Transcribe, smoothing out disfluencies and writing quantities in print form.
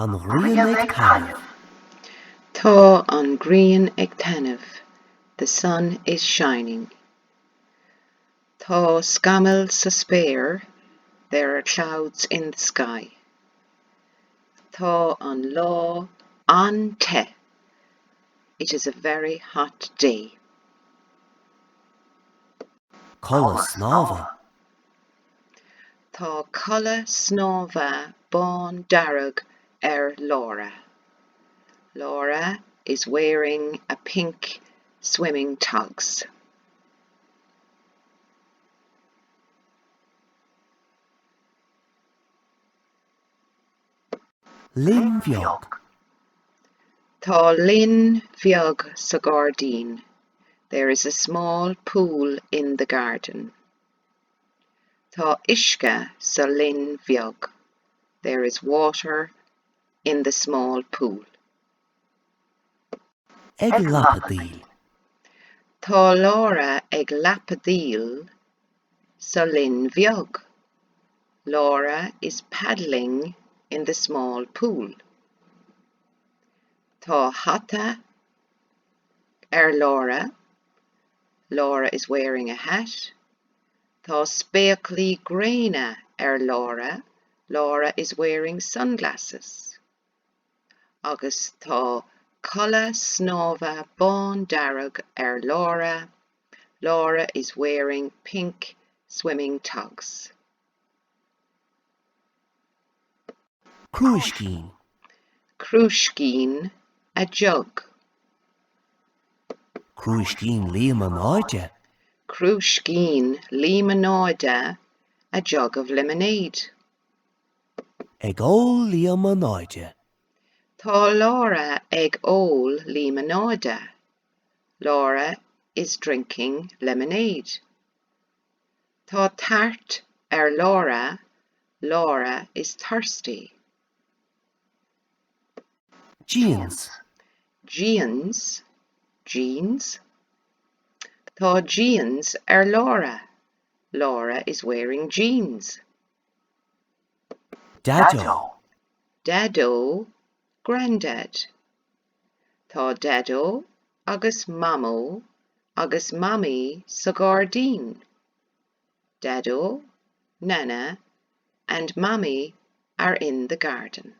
an rian ag taibh. Tá an grian ag tainmh. The sun is shining. Tá scamal sa spéir. There are clouds in the sky. Tá an lá an te. It is a very hot day. Colla snámha. Tá colla snámha bán darug Laura. Laura is wearing a pink swimming togs. Lin bheag. Tá linn bheag sa gardín. There is a small pool in the garden. Tá uisce sa linn bheag. There is water in the small pool. Ag lapadíl. Tá Laura ag lapadíl sa linn bheag. Laura is paddling in the small pool. Tá hata Laura. Laura is wearing a hat. Tá spéaclaí gréine Laura. Laura is wearing sunglasses. Agus tá colla snámha bán darug Laura. Laura is wearing pink swimming togs. Cruiscín. Cruiscín, a jug. Cruiscín liamáide. Cruiscín limonade, a jug of lemonade. Ag ól liamáide. Tá Laura ag ól limonade. Laura is drinking lemonade. Tá tart Laura. Laura is thirsty. Jeans. Jeans. Jeans. Tá jeans Laura. Laura is wearing jeans. Dado. Dado, grandad. Tá dado agus mamo agus mommy sa gardín. Dado, Nana, and Mommy are in the garden.